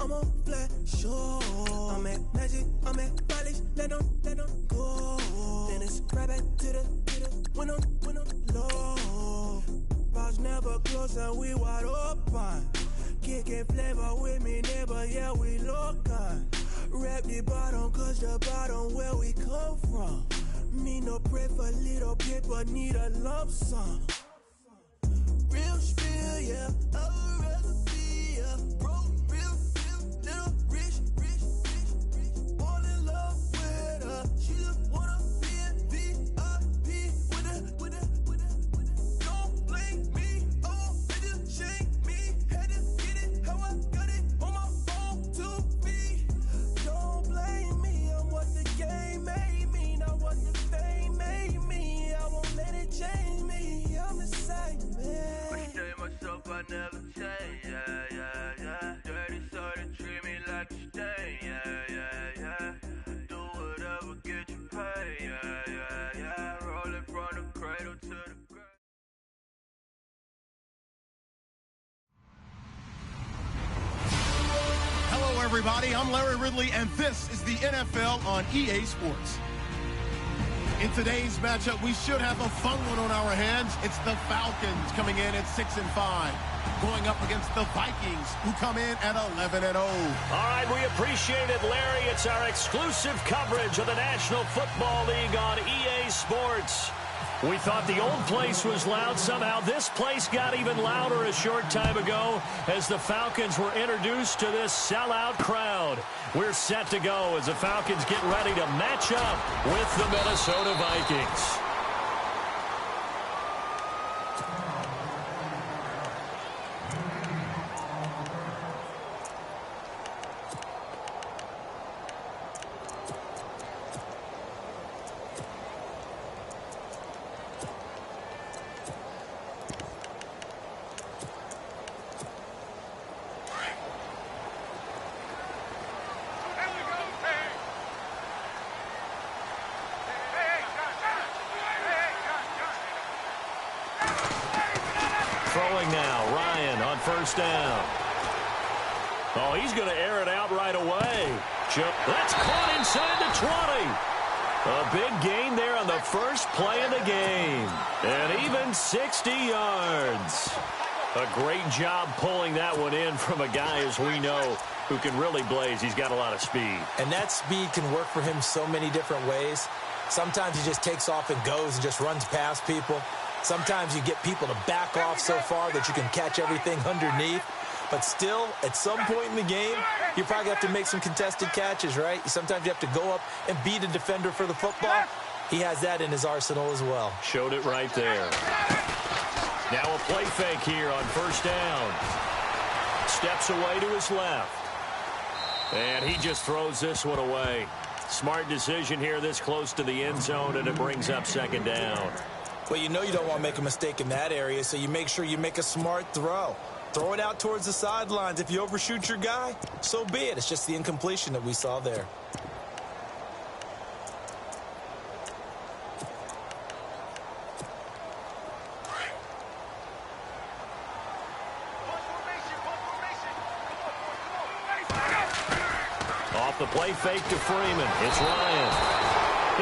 I'm on flat, sure. I'm at magic, I'm at polish, let them go. Then it's right back to the when I'm low. Bars never close and we wide open. Kicking flavor with me, neighbor, yeah, we local. Rap the bottom, cause the bottom where we come from. Me no pray for little paper, need a lump sum. Real spill, yeah, a recipe, yeah. Broke, real, little rich. Fall in love with her. She just wanna be in VIP with her. Don't blame me, oh, they just shame me. Had to get it how I got it on my phone to be. Don't blame me, I'm what the game made me, not what the fame made me. I won't let it change me, I'm the same man. I never change, yeah. Dirty sort of treat me like a stain, yeah. Do whatever, get you paid, yeah. Roll it from the cradle to the grave. Hello, everybody. I'm Larry Ridley, and this is the NFL on EA Sports. In today's matchup, we should have a fun one on our hands. It's the Falcons coming in at 6-5, going up against the Vikings, who come in at 11-0. All right, we appreciate it, Larry. It's our exclusive coverage of the National Football League on EA Sports. We thought the old place was loud. Somehow this place got even louder a short time ago as the Falcons were introduced to this sellout crowd. We're set to go as the Falcons get ready to match up with the Minnesota Vikings. Throwing now, Ryan on first down. Oh, he's going to air it out right away. That's caught inside the 20. A big gain there on the first play of the game. And even 60 yards. A great job pulling that one in from a guy, as we know, who can really blaze. He's got a lot of speed. And that speed can work for him so many different ways. Sometimes he just takes off and goes and just runs past people. Sometimes you get people to back off so far that you can catch everything underneath. But still, at some point in the game, you probably have to make some contested catches, right? Sometimes you have to go up and beat a defender for the football. He has that in his arsenal as well. Showed it right there. Now a play fake here on first down. Steps away to his left. And he just throws this one away. Smart decision here this close to the end zone, and it brings up second down. Well, you know you don't want to make a mistake in that area, so you make sure you make a smart throw. Throw it out towards the sidelines. If you overshoot your guy, so be it. It's just the incompletion that we saw there. Off the play fake to Freeman. It's Ryan.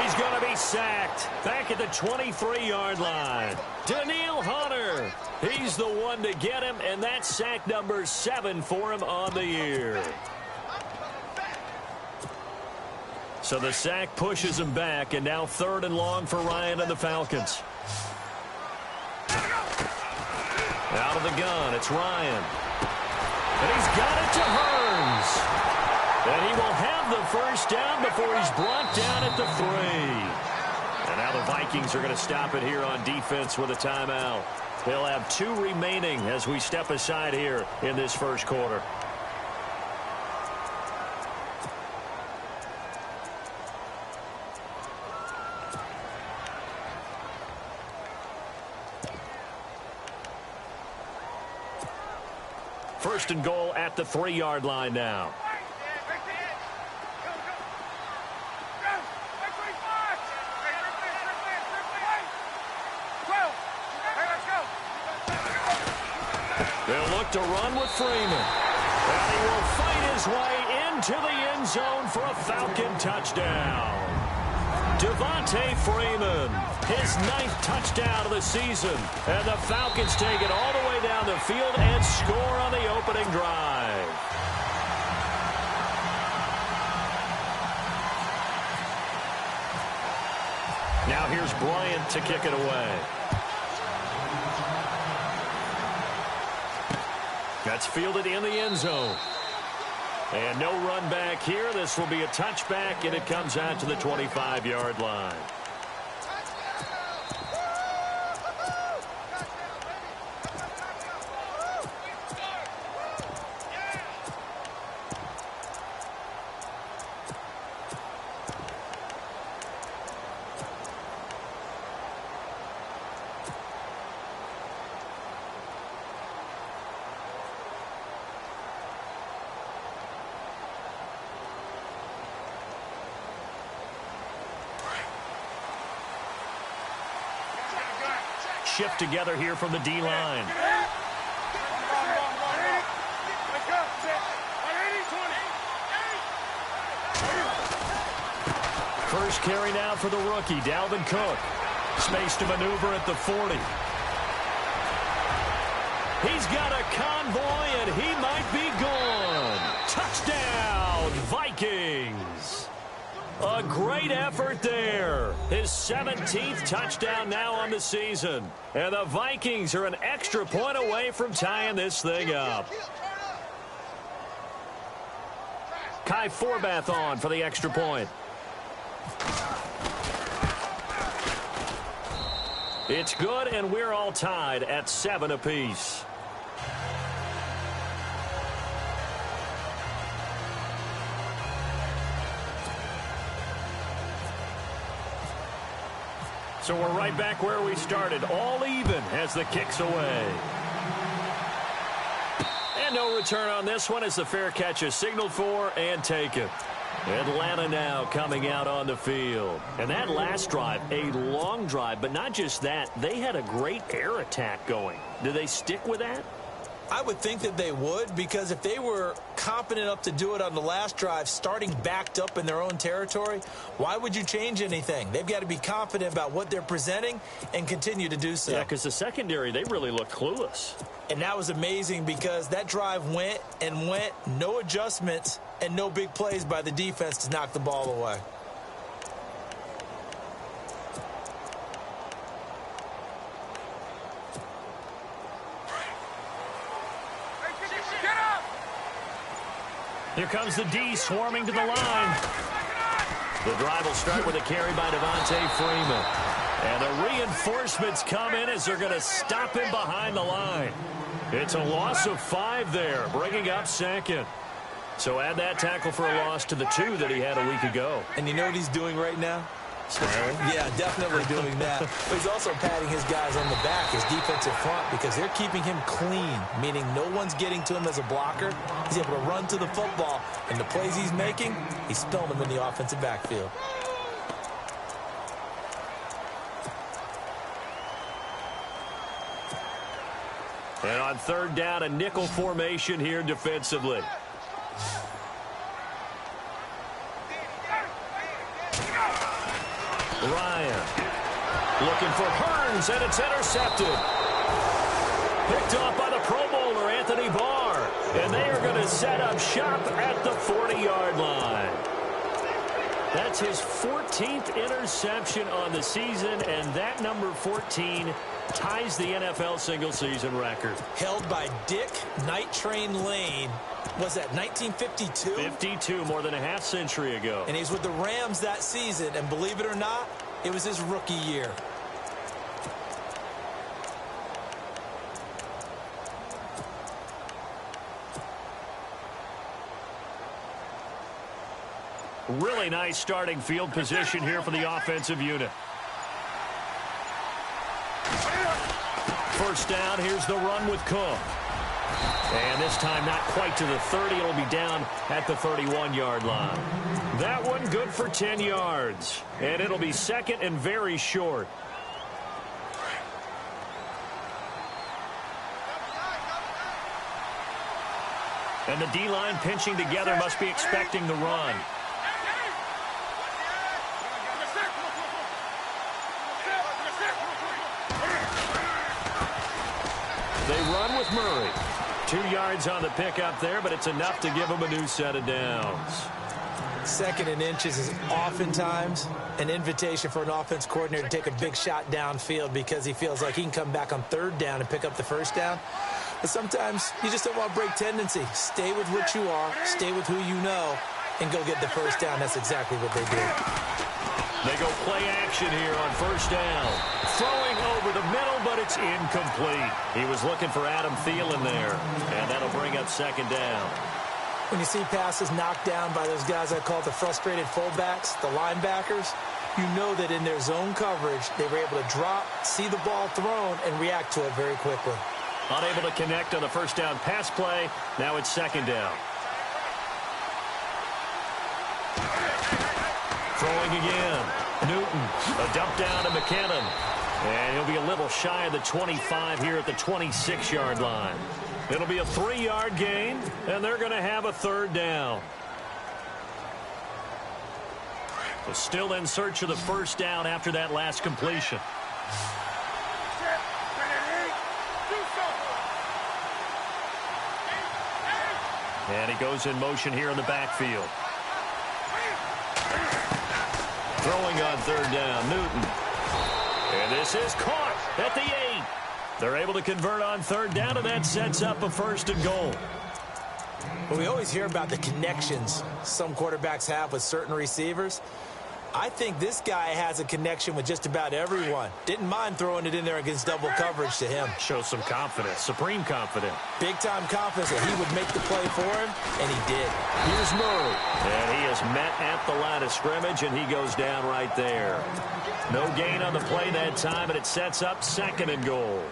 He's going to be sacked back at the 23-yard line. Danielle Hunter. He's the one to get him, and that's sack number 7 for him on the year. So the sack pushes him back, and now 3rd and long for Ryan and the Falcons. Out of the gun, it's Ryan. And he's got it to Hearns. And he will have the first down before he's brought down at the 3. And now the Vikings are going to stop it here on defense with a timeout. They'll have 2 remaining as we step aside here in this first quarter. First and goal at the 3-yard line now. They'll look to run with Freeman. And he will fight his way into the end zone for a Falcon touchdown. Devontae Freeman, his 9th touchdown of the season. And the Falcons take it all the way down the field and score on the opening drive. Now here's Bryant to kick it away. That's fielded in the end zone. And no run back here. This will be a touchback, and it comes out to the 25-yard line. Shift together here from the D-line. First carry now for the rookie, Dalvin Cook. Space to maneuver at the 40. He's got a convoy, and he might be gone. Touchdown, Vikings. A great effort there. His 17th touchdown now on the season. And the Vikings are an extra point away from tying this thing up. Kai Forbath on for the extra point. It's good, and we're all tied at 7 apiece. So we're right back where we started, all even as the kick's away. And no return on this one as the fair catch is signaled for and taken. Atlanta now coming out on the field. And that last drive, a long drive, but not just that, they had a great air attack going. Do they stick with that? I would think that they would, because if they were confident enough to do it on the last drive, starting backed up in their own territory, why would you change anything? They've got to be confident about what they're presenting and continue to do so. Yeah, because the secondary, they really look clueless. And that was amazing because that drive went and went, no adjustments and no big plays by the defense to knock the ball away. Here comes the D swarming to the line. The drive will start with a carry by Devontae Freeman. And the reinforcements come in as they're going to stop him behind the line. It's a loss of 5 there, bringing up second. So add that tackle for a loss to the 2 that he had a week ago. And you know what he's doing right now? Smiling? Yeah, definitely doing that. But he's also patting his guys on the back, his defensive front, because they're keeping him clean, meaning no one's getting to him as a blocker. He's able to run to the football, and the plays he's making, he's spilling them in the offensive backfield. And on third down, a nickel formation here defensively. Ryan looking for Hearns, and it's intercepted. Picked off by the Pro Bowler, Anthony Barr. And they are going to set up shop at the 40-yard line. That's his 14th interception on the season, and that number 14 ties the NFL single-season record. Held by Dick Night Train Lane. Was that 1952? 52, more than a half-century ago. And he's with the Rams that season, and believe it or not, it was his rookie year. Really nice starting field position here for the offensive unit. First down, here's the run with Cook. And this time not quite to the 30. It'll be down at the 31-yard line. That one good for 10 yards. And it'll be second and very short. And the D-line pinching together must be expecting the run. They run with Murray. 2 yards on the pickup there, but it's enough to give them a new set of downs. 2nd and inches is oftentimes an invitation for an offense coordinator to take a big shot downfield because he feels like he can come back on 3rd down and pick up the 1st down. But sometimes you just don't want to break tendency. Stay with what you are, stay with who you know, and go get the 1st down. That's exactly what they did. They go play action here on 1st down. Throwing over the middle, but it's incomplete. He was looking for Adam Thielen there, and that'll bring up 2nd down. When you see passes knocked down by those guys I call the frustrated fullbacks, the linebackers, you know that in their zone coverage, they were able to drop, see the ball thrown, and react to it very quickly. Unable to connect on the 1st down pass play. Now it's 2nd down. Throwing again. Newton. A dump down to McKinnon. And he'll be a little shy of the 25 here at the 26-yard line. It'll be a 3-yard gain, and they're going to have a 3rd down. But still in search of the 1st down after that last completion. And he goes in motion here in the backfield. Throwing on 3rd down, Newton. And this is caught at the 8. They're able to convert on 3rd down, and that sets up a 1st and goal. Well, we always hear about the connections some quarterbacks have with certain receivers. I think this guy has a connection with just about everyone. Didn't mind throwing it in there against double coverage to him. Shows some confidence, supreme confidence. Big-time confidence that he would make the play for him, and he did. Here's Murray. And he is met at the line of scrimmage, and he goes down right there. No gain on the play that time, and it sets up 2nd and goal.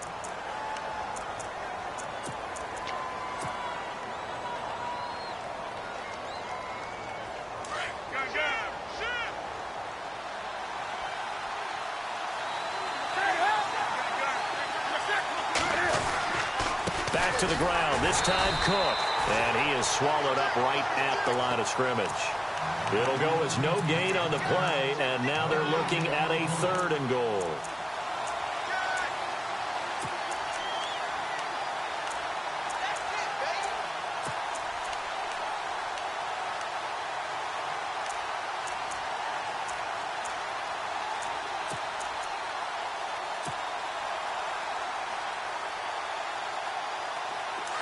To the ground, this time Cook, and he is swallowed up right at the line of scrimmage. It'll go as no gain on the play, and now they're looking at a 3rd and goal.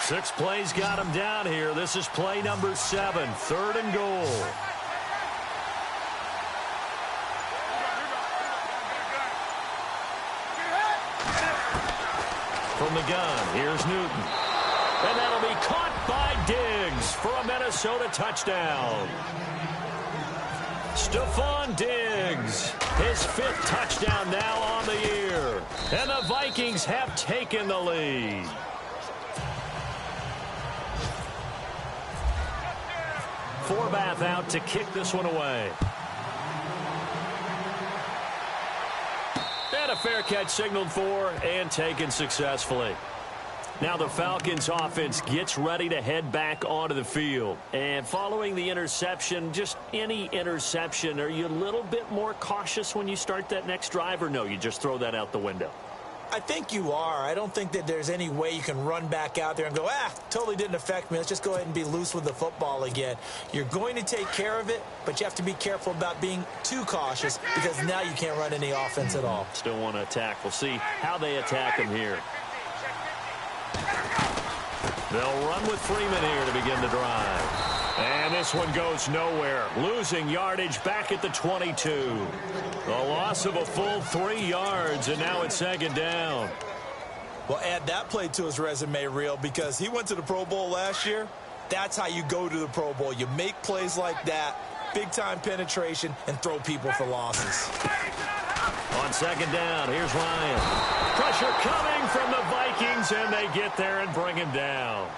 Six plays got him down here. This is play number 7, 3rd and goal. From the gun, here's Newton. And that'll be caught by Diggs for a Minnesota touchdown. Stephon Diggs, his 5th touchdown now on the year. And the Vikings have taken the lead. Forbath out to kick this one away. And a fair catch signaled for and taken successfully. Now the Falcons offense gets ready to head back onto the field. And following the interception, just any interception, are you a little bit more cautious when you start that next drive, or no, you just throw that out the window? I think you are. I don't think that there's any way you can run back out there and go, totally didn't affect me. Let's just go ahead and be loose with the football again. You're going to take care of it, but you have to be careful about being too cautious because now you can't run any offense at all. Still want to attack. We'll see how they attack him here. They'll run with Freeman here to begin the drive. And this one goes nowhere. Losing yardage back at the 22. A loss of a full 3 yards, and now it's 2nd down. Well, add that play to his resume reel because he went to the Pro Bowl last year. That's how you go to the Pro Bowl. You make plays like that, big-time penetration, and throw people for losses. On 2nd down, here's Ryan. Pressure coming from the Vikings, and they get there and bring him down.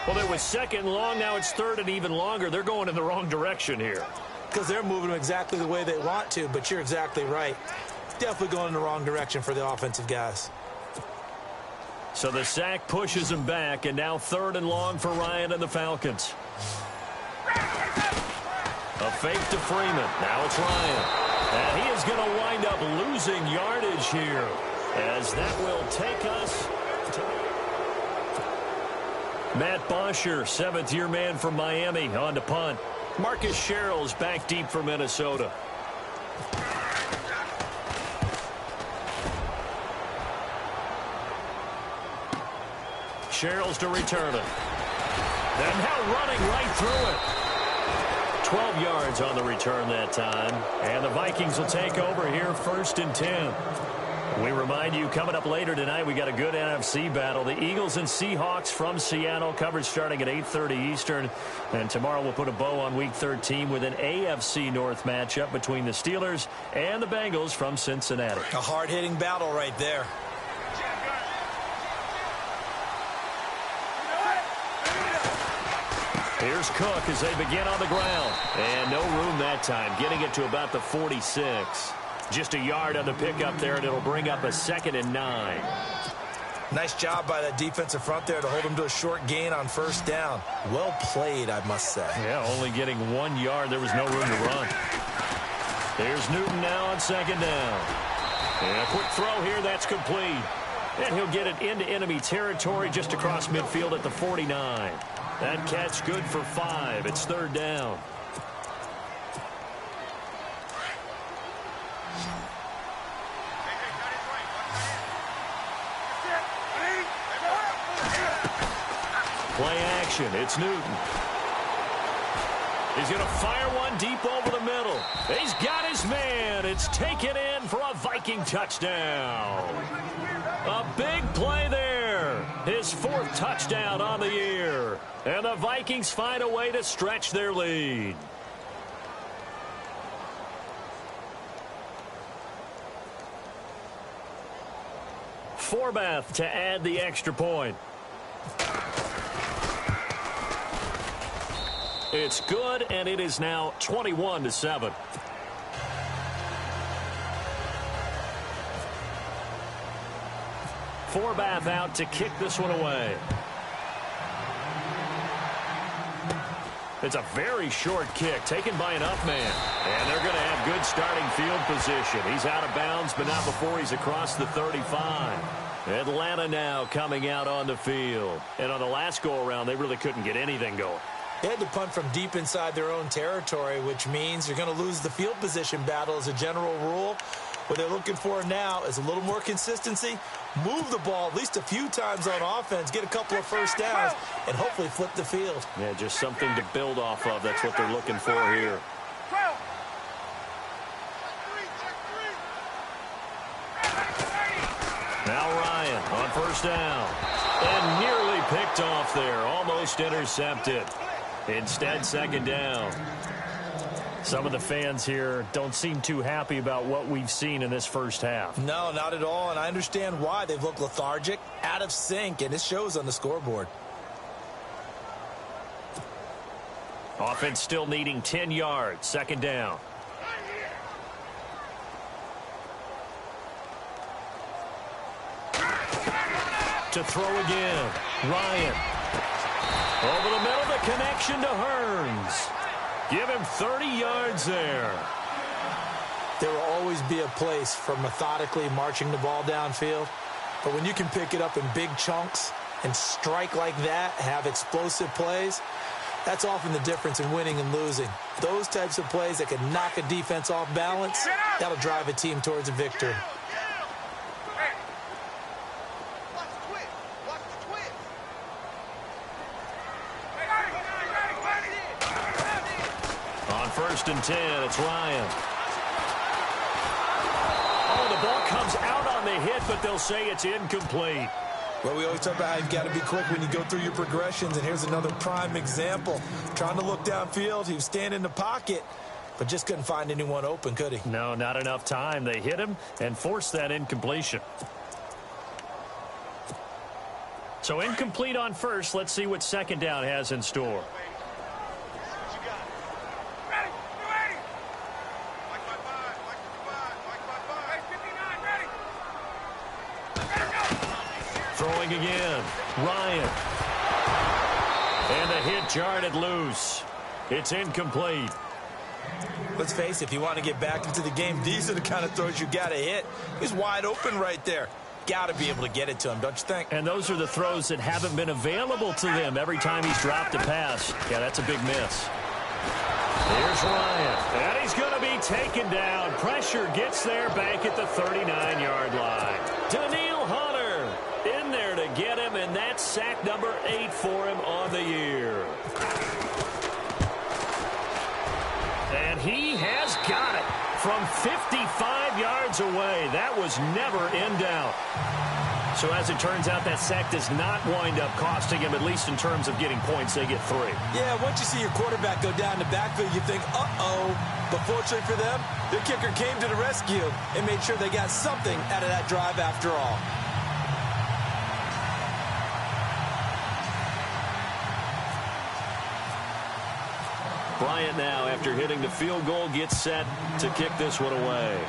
Well, it was 2nd long. Now it's 3rd and even longer. They're going in the wrong direction here. Because they're moving exactly the way they want to, but you're exactly right. Definitely going in the wrong direction for the offensive guys. So the sack pushes him back, and now 3rd and long for Ryan and the Falcons. A fake to Freeman. Now it's Ryan. And he is going to wind up losing yardage here, as that will take us to Matt Bosher, 7th-year man from Miami, on to punt. Marcus Sherrill's back deep for Minnesota. Sherrill's to return it. And now running right through it. 12 yards on the return that time. And the Vikings will take over here 1st and 10. We remind you, coming up later tonight, we got a good NFC battle. The Eagles and Seahawks from Seattle, coverage starting at 8:30 Eastern. And tomorrow we'll put a bow on Week 13 with an AFC North matchup between the Steelers and the Bengals from Cincinnati. A hard-hitting battle right there. Here's Cook as they begin on the ground. And no room that time, getting it to about the 46. Just a yard on the pickup there, and it'll bring up a 2nd and 9. Nice job by that defensive front there to hold him to a short gain on 1st down. Well played, I must say. Yeah, only getting 1 yard. There was no room to run. There's Newton now on 2nd down. And a quick throw here, that's complete. And he'll get it into enemy territory just across midfield at the 49. That catch good for 5. It's 3rd down. Play action. It's Newton. He's going to fire one deep over the middle. He's got his man. It's taken in for a Viking touchdown. A big play there. His 4th touchdown on the year. And the Vikings find a way to stretch their lead. Forbath to add the extra point. It's good, and it is now 21-7. Forbath out to kick this one away. It's a very short kick taken by an up man. And they're going to have good starting field position. He's out of bounds, but not before he's across the 35. Atlanta now coming out on the field. And on the last go-around, they really couldn't get anything going. They had to punt from deep inside their own territory, which means you're going to lose the field position battle as a general rule. What they're looking for now is a little more consistency, move the ball at least a few times on offense, get a couple of 1st downs, and hopefully flip the field. Yeah, just something to build off of. That's what they're looking for here. Now Ryan on 1st down. And nearly picked off there, almost intercepted. Instead, 2nd down. Some of the fans here don't seem too happy about what we've seen in this first half. No, not at all, and I understand why. They've looked lethargic, out of sync, and it shows on the scoreboard. Offense still needing 10 yards, 2nd down. To throw again, Ryan. Over the middle, the connection to Hearns. Give him 30 yards there. There will always be a place for methodically marching the ball downfield. But when you can pick it up in big chunks and strike like that, have explosive plays, that's often the difference in winning and losing. Those types of plays that can knock a defense off balance, that'll drive a team towards a victory. On 1st and 10, it's Ryan. Oh, the ball comes out on the hit, but they'll say it's incomplete. Well, we always talk about how you've got to be quick when you go through your progressions, and here's another prime example. Trying to look downfield, he was standing in the pocket, but just couldn't find anyone open, could he? No, not enough time. They hit him and forced that incompletion. So incomplete on 1st. Let's see what 2nd down has in store. Throwing throwing again. Ryan. And the hit jarred it loose. It's incomplete. Let's face it, if you want to get back into the game, these are the kind of throws you got to hit. He's wide open right there. Got to be able to get it to him, don't you think? And those are the throws that haven't been available to them every time he's dropped a pass. Yeah, that's a big miss. Here's Ryan. And he's going to be taken down. Pressure gets there back at the 39-yard line. Daniil Hunter in there to get him, and that's sack number 8 for him on the year. And he has got it from 55 yards away. That was never in doubt. So as it turns out, that sack does not wind up costing him, at least in terms of getting points. They get 3. Yeah, once you see your quarterback go down the backfield, you think, uh-oh. But fortunately for them, their kicker came to the rescue and made sure they got something out of that drive after all. Bryant now, after hitting the field goal, gets set to kick this one away.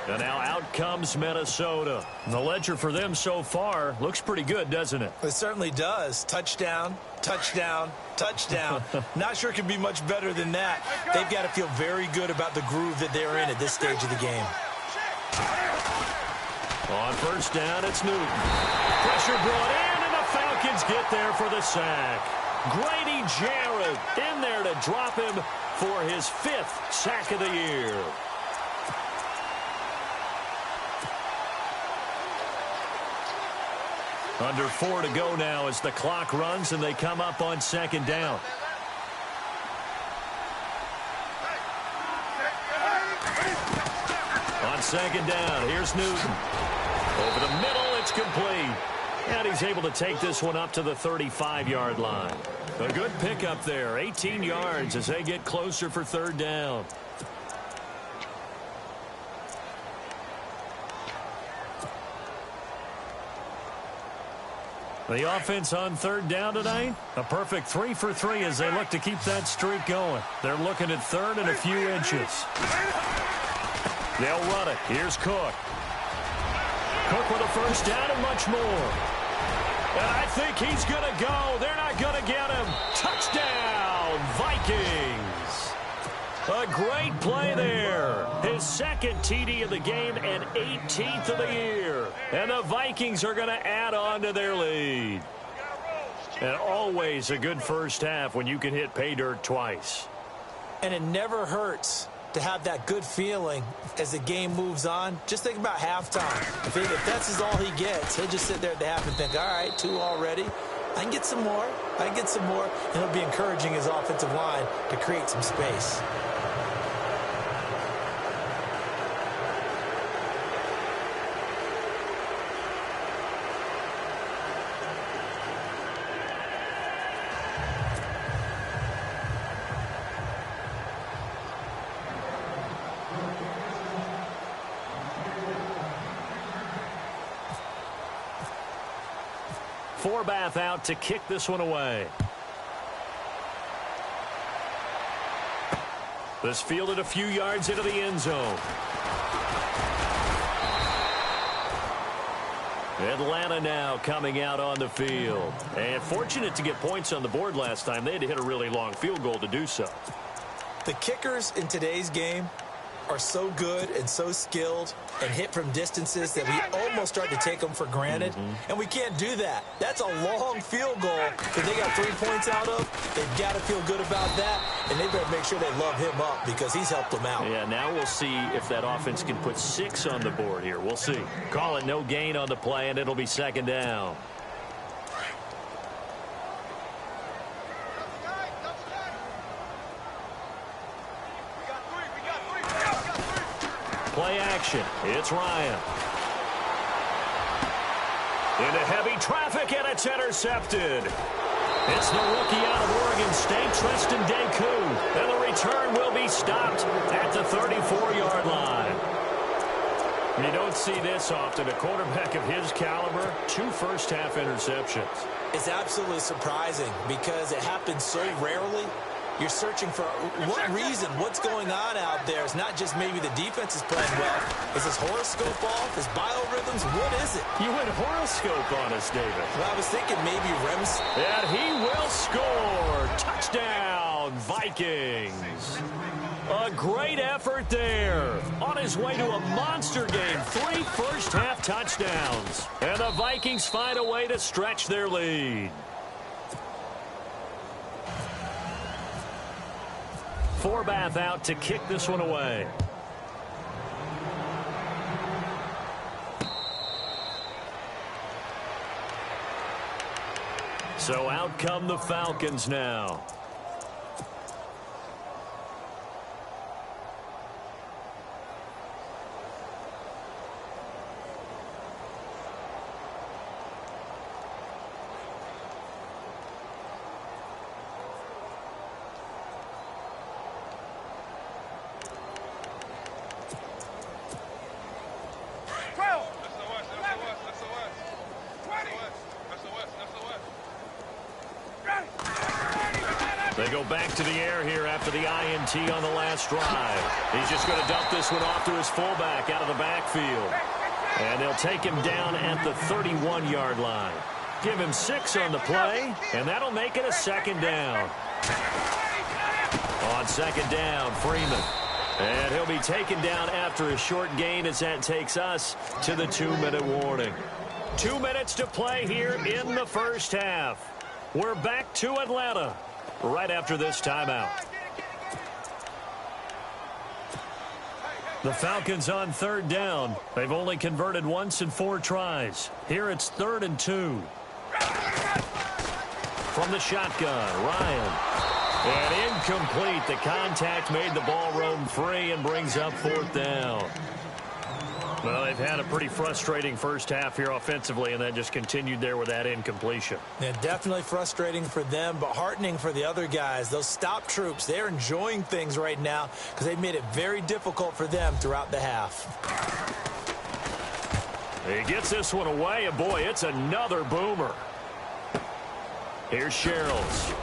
And now out comes Minnesota. The ledger for them so far looks pretty good, doesn't it? It certainly does. Touchdown, touchdown, touchdown. Not sure it can be much better than that. They've got to feel very good about the groove that they're in at this stage of the game. On first down, it's Newton. Pressure brought in, and the Falcons get there for the sack. Grady Jarrett in there to drop him for his 5th sack of the year. Under 4 to go now as the clock runs, and they come up on second down. On second down, here's Newton. Over the middle, it's complete. And he's able to take this one up to the 35-yard line. A good pickup there, 18 yards as they get closer for third down. The offense on third down tonight, a perfect 3 for 3 as they look to keep that streak going. They're looking at third and a few inches. They'll run it. Here's Cook. Cook with a first down and much more. And I think he's going to go. They're not going to get him. Touchdown, Vikings. A great play there. His second TD of the game and 18th of the year. And the Vikings are going to add on to their lead. And always a good first half when you can hit pay dirt twice. And it never hurts to have that good feeling as the game moves on. Just think about halftime. If that's all he gets, he'll just sit there at the half and think, all right, 2 already. I can get some more. I can get some more. And he'll be encouraging his offensive line to create some space. Forbath out to kick this one away. This fielded a few yards into the end zone. Atlanta now coming out on the field. And fortunate to get points on the board last time. They had to hit a really long field goal to do so. The kickers in today's game are so good and so skilled and hit from distances that we almost start to take them for granted. And we can't do that. That's a long field goal that they got 3 points out of. They've got to feel good about that, and they better make sure they love him up because he's helped them out. Yeah, now we'll see if that offense can put 6 on the board here. We'll see. Call it no gain on the play, and it'll be second down. Play action. It's Ryan. Into heavy traffic, and it's intercepted. It's the rookie out of Oregon State, Tristan Deku. And the return will be stopped at the 34-yard line. You don't see this often. A quarterback of his caliber, 2 first-half interceptions. It's absolutely surprising because it happens so rarely. you're searching for what reason, what's going on out there. It's not just maybe the defense is playing well. Is this horoscope off? Is biorhythms? What is it? You went horoscope on us, David. Well, I was thinking maybe REMS. And he will score. Touchdown, Vikings. A great effort there. On his way to a monster game. 3 first-half touchdowns. And the Vikings find a way to stretch their lead. Forbath out to kick this one away. So out come the Falcons now. They go back to the air here after the INT on the last drive. He's just going to dump this one off to his fullback out of the backfield. And they'll take him down at the 31-yard line. Give him 6 on the play, and that'll make it a second down. On second down, Freeman. And he'll be taken down after a short gain as that takes us to the 2-minute warning. 2 minutes to play here in the first half. We're back to Atlanta right after this timeout. The Falcons on third down. They've only converted once in 4 tries. Here it's 3rd and 2. From the shotgun, Ryan. And incomplete. The contact made the ball roam free and brings up 4th down. Well, they've had a pretty frustrating first half here offensively, and then just continued there with that incompletion. Yeah, definitely frustrating for them, but heartening for the other guys. Those stop troops, they're enjoying things right now because they've made it very difficult for them throughout the half. He gets this one away, and boy, it's another boomer. Here's Sherrills.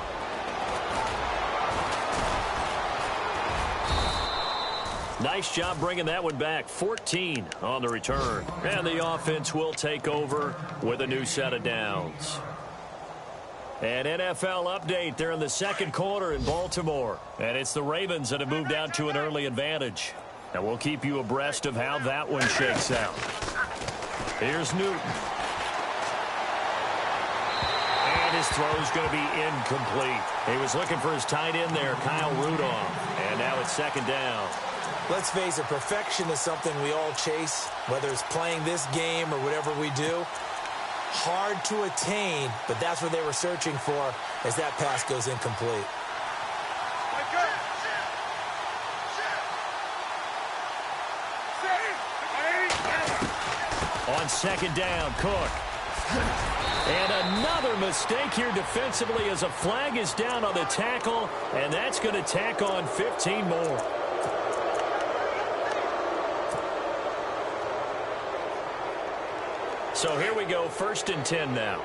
Nice job bringing that one back. 14 on the return. And the offense will take over with a new set of downs. An NFL update. They're in the second quarter in Baltimore. And it's the Ravens that have moved out to an early advantage. And we'll keep you abreast of how that one shakes out. Here's Newton. And his throw's going to be incomplete. He was looking for his tight end there, Kyle Rudolph. And now it's second down. Let's face it, perfection is something we all chase, whether it's playing this game or whatever we do. Hard to attain, but that's what they were searching for as that pass goes incomplete. On second down, Cook. And another mistake here defensively as a flag is down on the tackle, and that's going to tack on 15 more. So here we go, 1st and 10 now.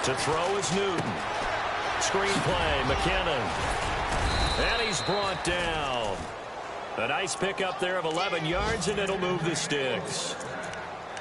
To throw is Newton. Screen play, McKinnon. And he's brought down. A nice pickup there of 11 yards, and it'll move the sticks.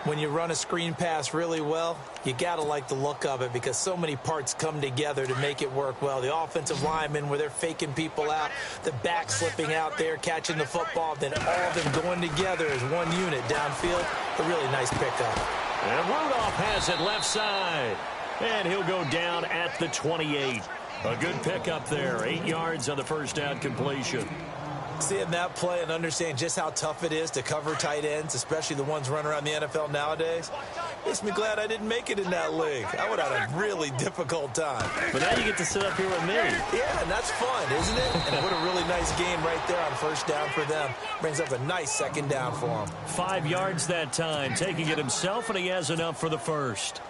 When you run a screen pass really well, you got to like the look of it because so many parts come together to make it work well. The offensive linemen, where they're faking people out, the back slipping out there, catching the football, then all of them going together as one unit downfield. A really nice pickup. And Rudolph has it left side. And he'll go down at the 28. A good pickup there. 8 yards on the first down completion. Seeing that play and understand just how tough it is to cover tight ends, especially the ones running around the NFL nowadays, makes me glad I didn't make it in that league. I would have had a really difficult time. But now you get to sit up here with me. Yeah, and that's fun, isn't it? And what a really nice game right there on first down for them. Brings up a nice second down for them. 5 yards that time, taking it himself, and he has enough for the first.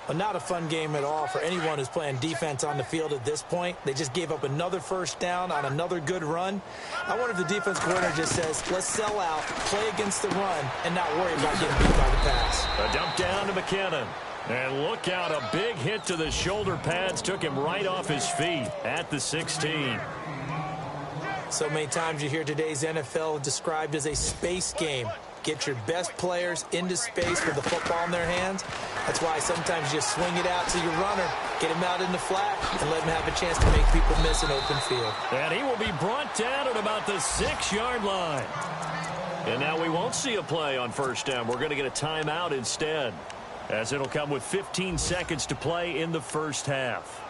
Well, not a fun game at all for anyone who's playing defense on the field at this point. They just gave up another first down on another good run. I wonder if the defense coordinator just says, let's sell out, play against the run, and not worry about getting beat by the pass. A dump down to McKinnon. And look out, a big hit to the shoulder pads took him right off his feet at the 16. So many times you hear today's NFL described as a space game. Get your best players into space with the football in their hands. That's why sometimes you just swing it out to your runner, get him out in the flat, and let him have a chance to make people miss an open field. And he will be brought down at about the 6-yard line. And now we won't see a play on first down. We're going to get a timeout instead, as it'll come with 15 seconds to play in the first half.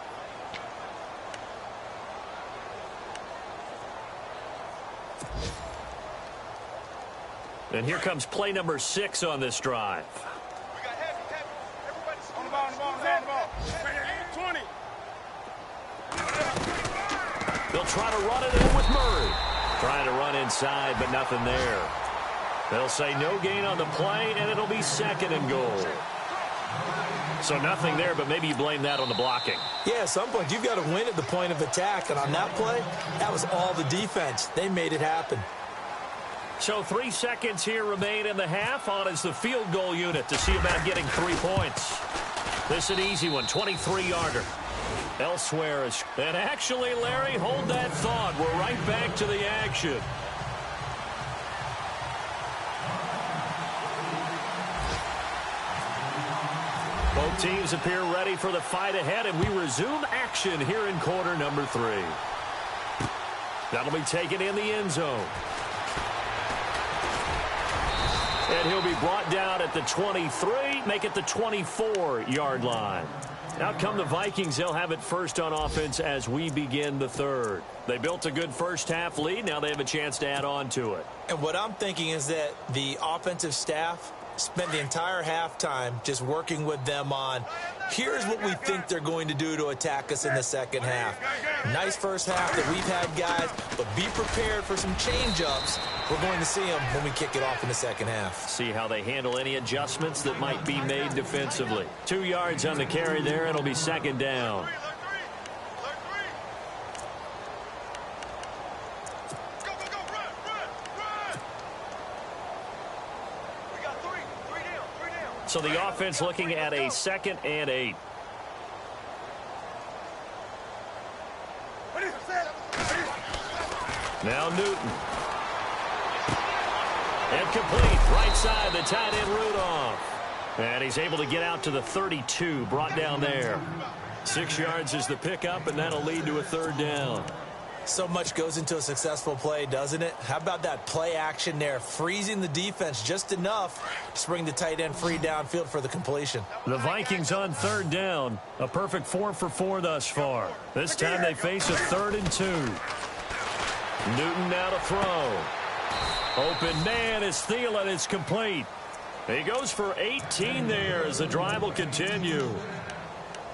And here comes play number 6 on this drive. We got heavy. Everybody's on the ball. 20. They'll try to run it in with Murray. Trying to run inside, but nothing there. They'll say no gain on the play, and it'll be 2nd and goal. So nothing there, but maybe you blame that on the blocking. Yeah, at some point you've got to win at the point of attack, and on that play, that was all the defense. They made it happen. So 3 seconds here remain in the half. On is the field goal unit to see about getting 3 points. This is an easy one, 23-yarder. Elsewhere is... And actually, Larry, hold that thought. We're right back to the action. Both teams appear ready for the fight ahead, and we resume action here in quarter number 3. That'll be taken in the end zone. And he'll be brought down at the 23, make it the 24-yard line. Out come the Vikings. They'll have it first on offense as we begin the third. They built a good first-half lead. Now they have a chance to add on to it. And what I'm thinking is that the offensive staff spent the entire halftime just working with them on, here's what we think they're going to do to attack us in the second half. Nice first half that we've had, guys, but be prepared for some change-ups. We're going to see them when we kick it off in the second half. See how they handle any adjustments that might be made defensively. 2 yards on the carry there, and it'll be 2nd down. So the offense looking at a 2nd and 8. Now Newton. And complete. Right side, the tight end Rudolph. And he's able to get out to the 32, brought down there. 6 yards is the pickup, and that'll lead to a 3rd down. So much goes into a successful play, doesn't it? How about that play action there, freezing the defense just enough to bring the tight end free downfield for the completion. The Vikings on 3rd down. A perfect 4 for 4 thus far. This time they face a 3rd and 2. Newton now to throw. Open man is Thielen. It's complete. He goes for 18 there as the drive will continue.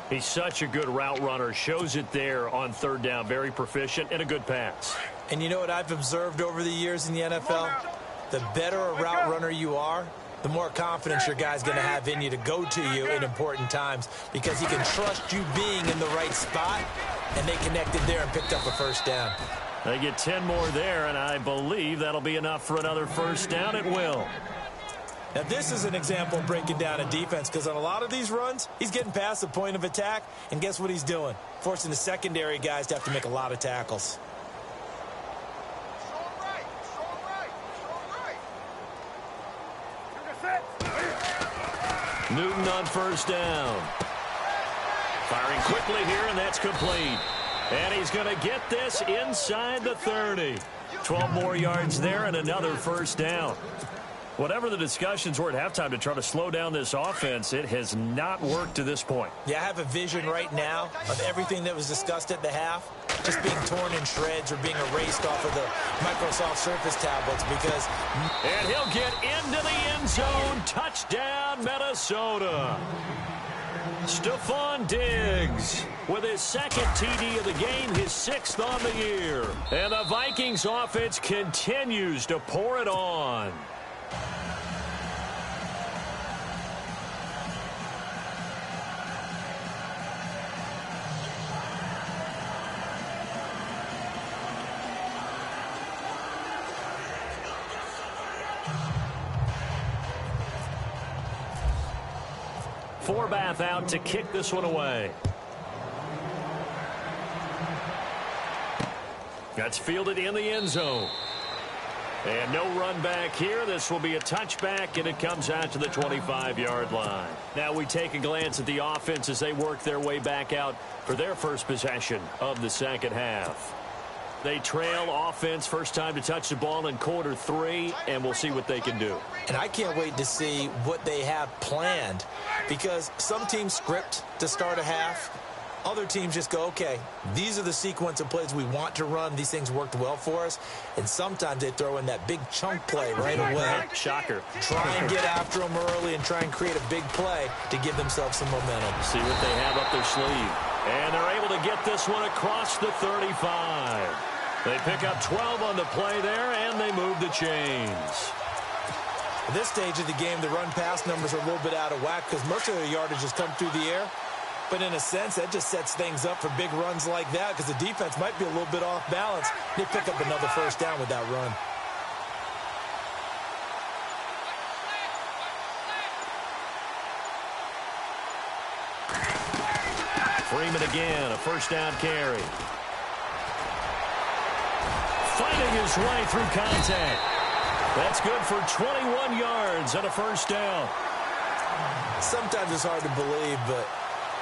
He's such a good route runner. Shows it there on 3rd down. Very proficient and a good pass. And you know what I've observed over the years in the NFL? The better a route runner you are, the more confidence your guy's going to have in you to go to you in important times, because he can trust you being in the right spot, and they connected there and picked up a 1st down. They get 10 more there, and I believe that'll be enough for another 1st down. It will. Now, this is an example of breaking down a defense, because on a lot of these runs, he's getting past the point of attack, and guess what he's doing? Forcing the secondary guys to have to make a lot of tackles. Newton on 1st down. Firing quickly here, and that's complete. And he's going to get this inside the 30. 12 more yards there and another 1st down. Whatever the discussions were at halftime to try to slow down this offense, it has not worked to this point. Yeah, I have a vision right now of everything that was discussed at the half just being torn in shreds or being erased off of the Microsoft Surface tablets, because... And he'll get into the end zone. Touchdown, Minnesota. Stephon Diggs with his 2nd TD of the game, his 6th on the year. And the Vikings offense continues to pour it on. Forbath out to kick this one away. That's fielded in the end zone. And no run back here. This will be a touchback, and it comes out to the 25-yard line. Now we take a glance at the offense as they work their way back out for their first possession of the second half. They trail offense, first time to touch the ball in quarter 3, and we'll see what they can do. And I can't wait to see what they have planned, because some teams script to start a half. Other teams just go, okay, these are the sequence of plays we want to run. These things worked well for us. And sometimes they throw in that big chunk play right away. Shocker. Try and get after them early and try and create a big play to give themselves some momentum. See what they have up their sleeve. And they're able to get this one across the 35. They pick up 12 on the play there, and they move the chains. At this stage of the game, the run-pass numbers are a little bit out of whack because most of their yardage has come through the air. But in a sense, that just sets things up for big runs like that because the defense might be a little bit off balance. They pick up another first down with that run. Freeman again, a first down carry. Fighting his way through contact. That's good for 21 yards and a first down. Sometimes it's hard to believe, but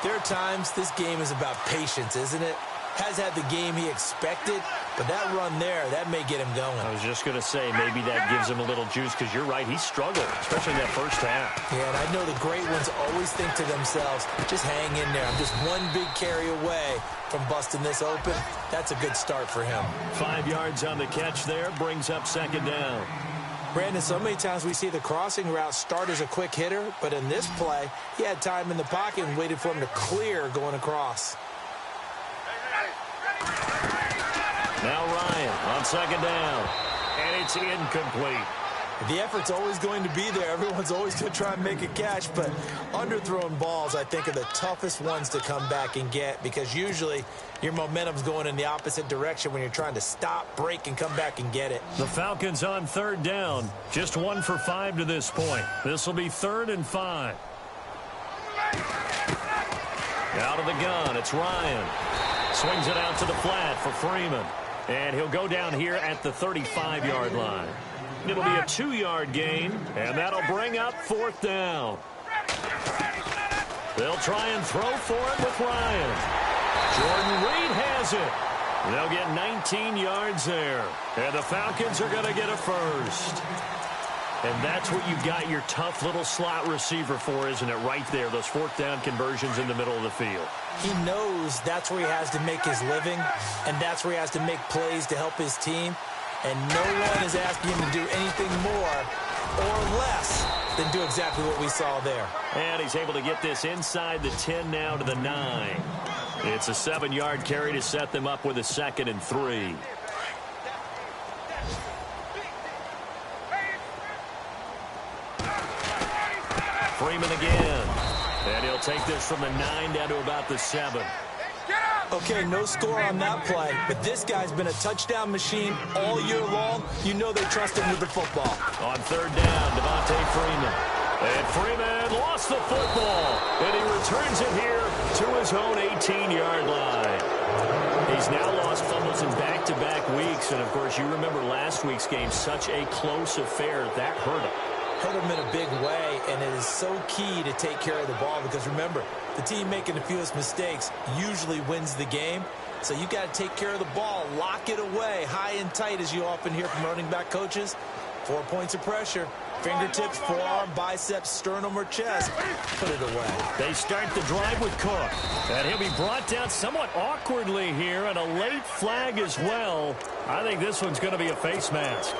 there are times this game is about patience, isn't it? Has had the game he expected, but that run there, that may get him going. I was just going to say, maybe that gives him a little juice because you're right, he struggled, especially in that first half. Yeah, and I know the great ones always think to themselves, just hang in there. I'm just one big carry away from busting this open. That's a good start for him. 5 yards on the catch there, brings up second down. Brandon, so many times we see the crossing route start as a quick hitter, but in this play, he had time in the pocket and waited for him to clear going across. Now Ryan on second down, and it's incomplete. The effort's always going to be there. Everyone's always going to try and make a catch, but underthrown balls, I think, are the toughest ones to come back and get because usually your momentum's going in the opposite direction when you're trying to stop, break, and come back and get it. The Falcons on third down. Just 1 for 5 to this point. This will be 3rd and 5. Out of the gun, it's Ryan. Swings it out to the flat for Freeman. And he'll go down here at the 35-yard line. It'll be a 2-yard gain, and that'll bring up 4th down. They'll try and throw for it with Ryan. Jordan Reed has it. They'll get 19 yards there. And the Falcons are going to get a first. And that's what you've got your tough little slot receiver for, isn't it? Right there, those 4th down conversions in the middle of the field. He knows that's where he has to make his living, and that's where he has to make plays to help his team. And no one is asking him to do anything more or less than do exactly what we saw there. And he's able to get this inside the 10 now to the 9. It's a 7-yard carry to set them up with a 2nd and 3. Freeman again. And he'll take this from the 9 down to about the 7. Okay, no score on that play, but this guy's been a touchdown machine all year long. You know they trust him with the football. On third down, Devontae Freeman. And Freeman lost the football. And he returns it here to his own 18-yard line. He's now lost fumbles in back-to-back weeks. And, of course, you remember last week's game, such a close affair. That hurt him. Hurt him in a big way, and it is so key to take care of the ball because, remember, the team making the fewest mistakes usually wins the game. So you got to take care of the ball, lock it away, high and tight, as you often hear from running back coaches. 4 points of pressure, fingertips, forearm, biceps, sternum, or chest. Put it away. They start the drive with Cook. And he'll be brought down somewhat awkwardly here, and a late flag as well. I think this one's going to be a face mask.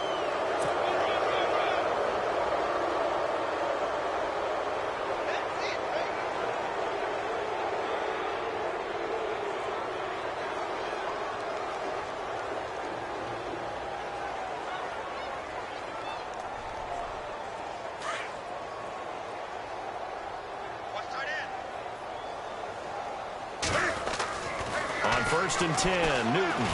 First and 10, Newton.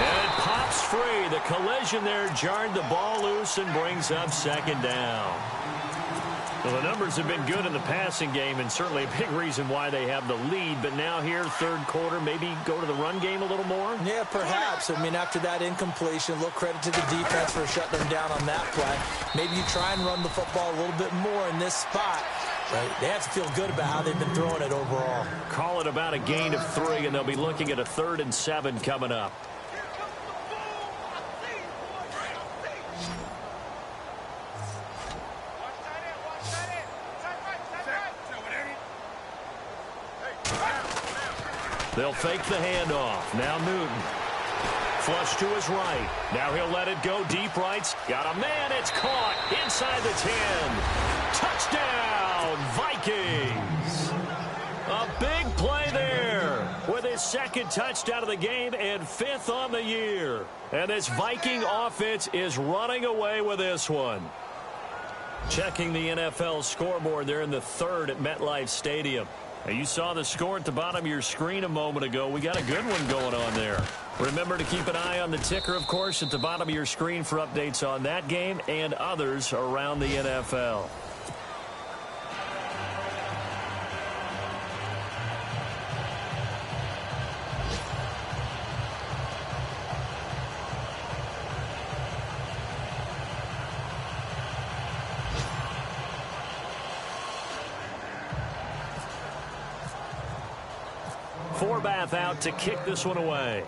And it pops free. The collision there jarred the ball loose and brings up second down. Well, the numbers have been good in the passing game, and certainly a big reason why they have the lead. But now here, third quarter, maybe go to the run game a little more? Yeah, perhaps. I mean, after that incompletion, a little credit to the defense for shutting them down on that play. Maybe you try and run the football a little bit more in this spot. Right. They have to feel good about how they've been throwing it overall. Call it about a gain of 3, and they'll be looking at a 3rd and 7 coming up. They'll fake the handoff. Now Newton. Flush to his right. Now he'll let it go deep right. Got a man. It's caught inside the 10. Touchdown, Vikings. A big play there with his 2nd touchdown of the game and 5th on the year. And this Viking offense is running away with this one. Checking the NFL scoreboard there in the 3rd at MetLife Stadium. Now, you saw the score at the bottom of your screen a moment ago. We got a good one going on there. Remember to keep an eye on the ticker, of course, at the bottom of your screen for updates on that game and others around the NFL. Forbath out to kick this one away.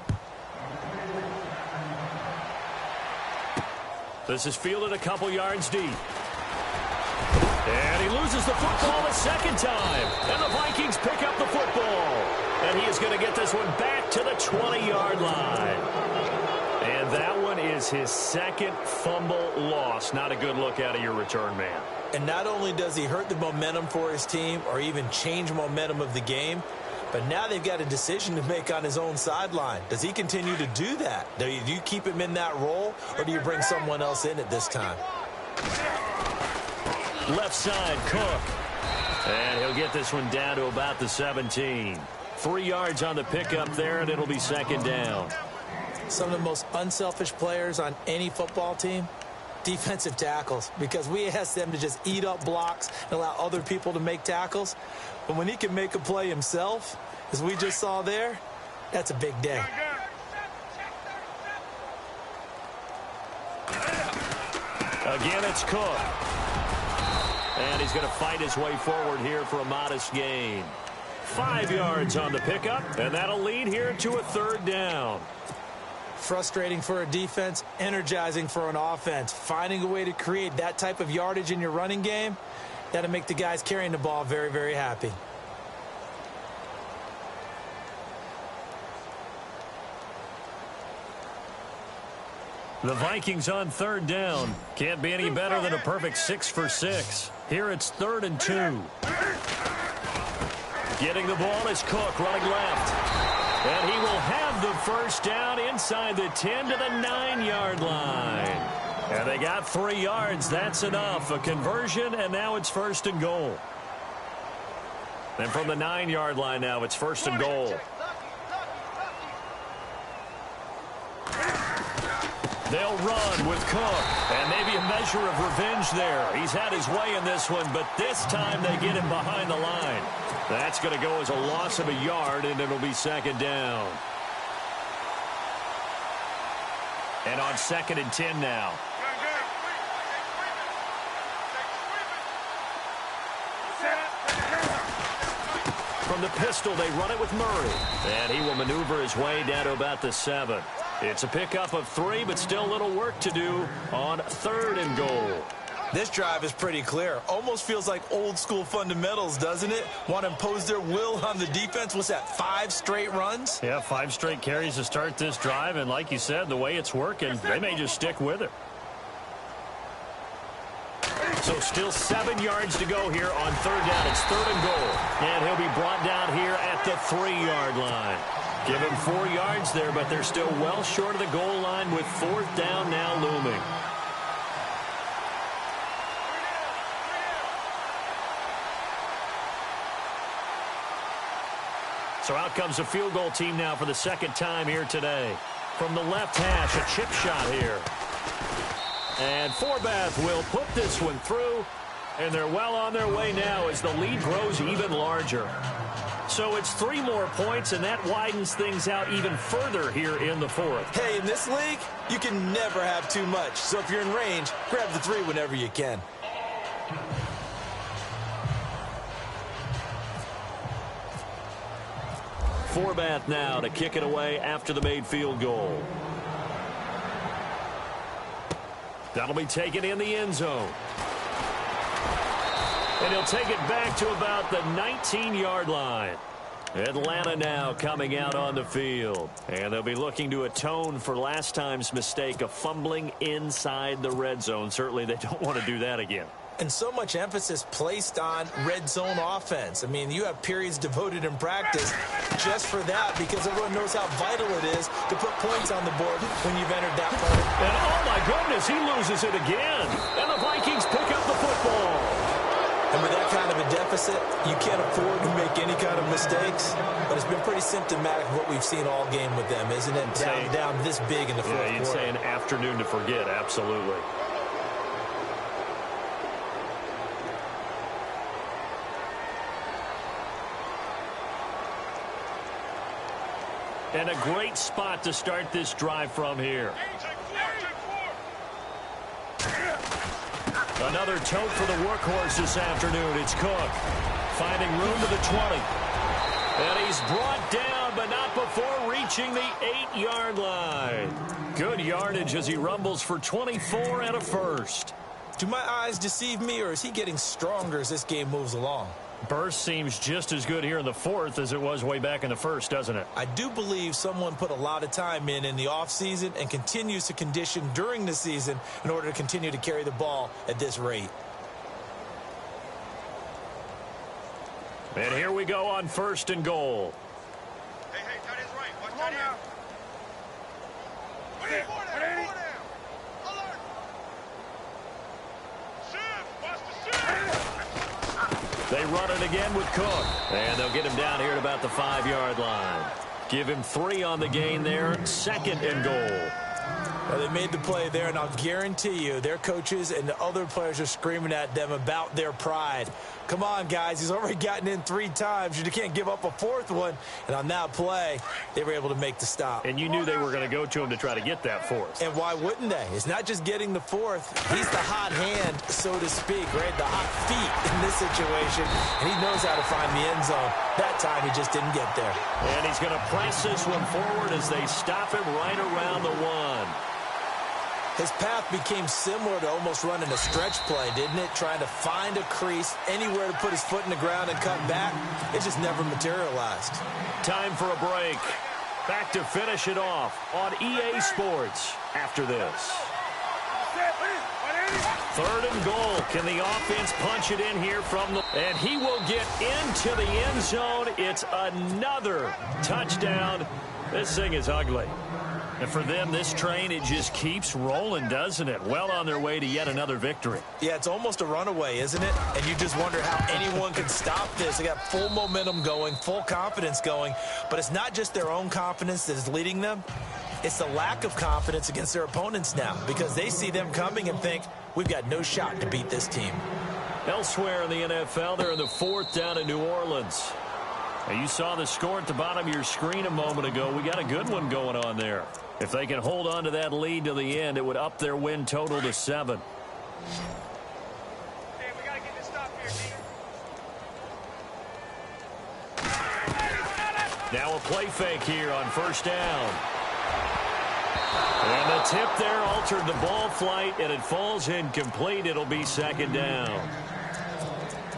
This is fielded a couple yards deep. And he loses the football a 2nd time. And the Vikings pick up the football. And he is going to get this one back to the 20-yard line. And that one is his 2nd fumble loss. Not a good look out of your return man. And not only does he hurt the momentum for his team or even change momentum of the game, but now they've got a decision to make on his own sideline. Does he continue to do that? Do you keep him in that role, or do you bring someone else in at this time? Left side, Cook. And he'll get this one down to about the 17. 3 yards on the pickup there, and it'll be 2nd down. Some of the most unselfish players on any football team, defensive tackles, because we ask them to just eat up blocks and allow other people to make tackles. But when he can make a play himself, as we just saw there, that's a big day. Again, it's Cook. And he's going to fight his way forward here for a modest gain. 5 yards on the pickup, and that'll lead here to a 3rd down. Frustrating for a defense, energizing for an offense. Finding a way to create that type of yardage in your running game, that'll make the guys carrying the ball very, very happy. The Vikings on 3rd down. Can't be any better than a perfect 6 for 6. Here it's 3rd and 2. Getting the ball is Cook running left. And he will have the 1st down inside the 10 to the 9-yard line. And they got 3 yards. That's enough. A conversion, and now it's 1st and goal. And from the 9-yard line now, it's 1st and goal. They'll run with Cook. And maybe a measure of revenge there. He's had his way in this one, but this time they get him behind the line. That's going to go as a loss of a yard, and it'll be 2nd down. And on 2nd and 10 now. From the pistol, they run it with Murray. And he will maneuver his way down to about the 7. It's a pickup of 3, but still a little work to do on 3rd and goal. This drive is pretty clear. Almost feels like old school fundamentals, doesn't it? Want to impose their will on the defense. What's that, 5 straight runs? Yeah, 5 straight carries to start this drive. And like you said, the way it's working, they may just stick with it. So still 7 yards to go here on 3rd down. It's 3rd and goal. And he'll be brought down here at the 3-yard line. Give him 4 yards there, but they're still well short of the goal line with 4th down now looming. So out comes the field goal team now for the 2nd time here today. From the left hash, a chip shot here. And Forbath will put this one through And they're well on their way now as the lead grows even larger. So it's 3 more points, and that widens things out even further here in the fourth. Hey, in this league, you can never have too much. So if you're in range, grab the 3 whenever you can. Forbath now to kick it away after the made field goal. That'll be taken in the end zone. And he'll take it back to about the 19-yard line. Atlanta now coming out on the field. And they'll be looking to atone for last time's mistake of fumbling inside the red zone. Certainly they don't want to do that again. And so much emphasis placed on red zone offense. I mean, you have periods devoted in practice just for that because everyone knows how vital it is to put points on the board when you've entered that part. And oh my goodness, he loses it again. And the Vikings pick up the football. And with that kind of a deficit, you can't afford to make any kind of mistakes. But it's been pretty symptomatic of what we've seen all game with them, isn't it? Down this big in the fourth quarter. You'd say an afternoon to forget, absolutely. And a great spot to start this drive from here. Another tote for the workhorse this afternoon. It's Cook finding room to the 20. And he's brought down, but not before reaching the 8-yard line. Good yardage as he rumbles for 24 and a first. Do my eyes deceive me, or is he getting stronger as this game moves along? Burst seems just as good here in the fourth as it was way back in the first, doesn't it? I do believe someone put a lot of time in the offseason and continues to condition during the season in order to continue to carry the ball at this rate. And here we go on 1st and goal. Hey, that is right. Watch that now. They run it again with Cook. And they'll get him down here at about the 5-yard line. Give him 3 on the gain there. 2nd and goal. Well, they made the play there, and I'll guarantee you their coaches and the other players are screaming at them about their pride. Come on, guys. He's already gotten in 3 times. You can't give up a 4th one. And on that play, they were able to make the stop. And you knew they were going to go to him to try to get that 4th. And why wouldn't they? It's not just getting the 4th. He's the hot hand, so to speak, right? The hot feet in this situation. And he knows how to find the end zone. That time, he just didn't get there. And he's going to press this one forward as they stop him right around the 1. His path became similar to almost running a stretch play, didn't it? Trying to find a crease, anywhere to put his foot in the ground and cut back. It just never materialized. Time for a break. Back to finish it off on EA Sports after this. 3rd and goal. Can the offense punch it in here from the... And he will get into the end zone. It's another touchdown. This thing is ugly. And for them, this train, it just keeps rolling, doesn't it? Well on their way to yet another victory. Yeah, it's almost a runaway, isn't it? And you just wonder how anyone can stop this. They got full momentum going, full confidence going. But it's not just their own confidence that is leading them. It's the lack of confidence against their opponents now because they see them coming and think, we've got no shot to beat this team. Elsewhere in the NFL, they're in the 4th down in New Orleans. Now, you saw the score at the bottom of your screen a moment ago. We got a good one going on there. If they can hold on to that lead to the end, it would up their win total to 7. Hey, we got to get this stop here, Now a play fake here on 1st down. And the tip there altered the ball flight, and it falls incomplete. It'll be 2nd down.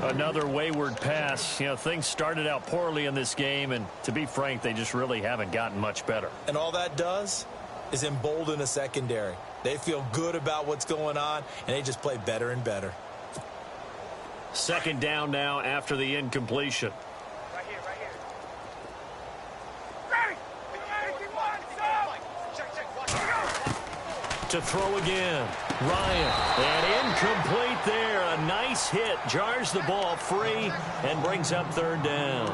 Another wayward pass. You know, things started out poorly in this game, and to be frank, they just really haven't gotten much better. And all that does is embolden a secondary. They feel good about what's going on, and they just play better and better. 2nd down now after the incompletion. Right here. Ready? To throw again. Ryan. And incomplete there. A nice hit. Jars the ball free and brings up 3rd down.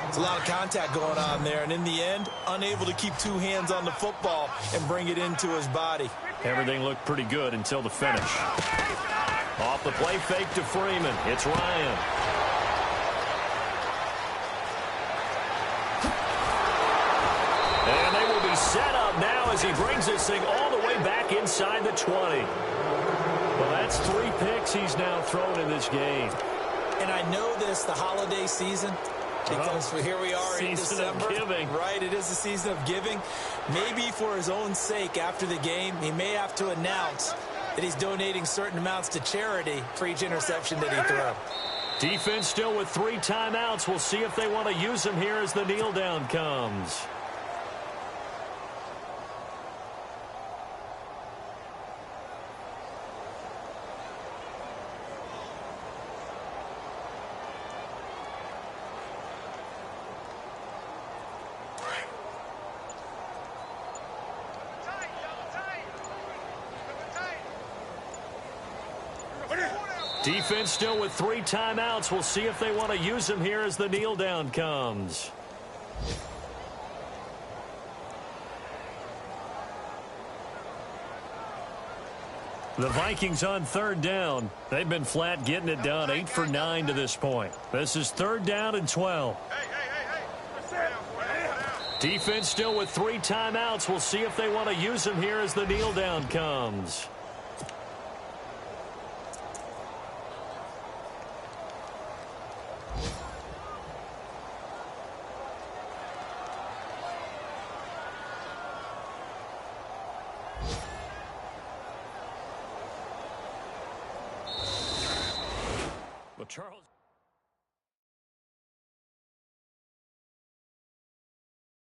It's a lot of contact going on there, and in the end, unable to keep 2 hands on the football and bring it into his body. Everything looked pretty good until the finish. Off the play fake to Freeman. It's Ryan. And they will be set up now as he brings this thing all the way back inside the 20. Well, that's 3 picks he's now thrown in this game. And I know this, the holiday season, because here we are in December. Season of giving. Right, it is the season of giving. Maybe for his own sake after the game, he may have to announce that he's donating certain amounts to charity for each interception that he threw. Defense still with 3 timeouts. We'll see if they want to use them here as the kneel down comes. Defense still with 3 timeouts. We'll see if they want to use them here as the kneel down comes. The Vikings on 3rd down. They've been flat getting it done. 8 for 9 to this point. This is 3rd down and 12. Defense still with 3 timeouts. We'll see if they want to use them here as the kneel down comes. Charles.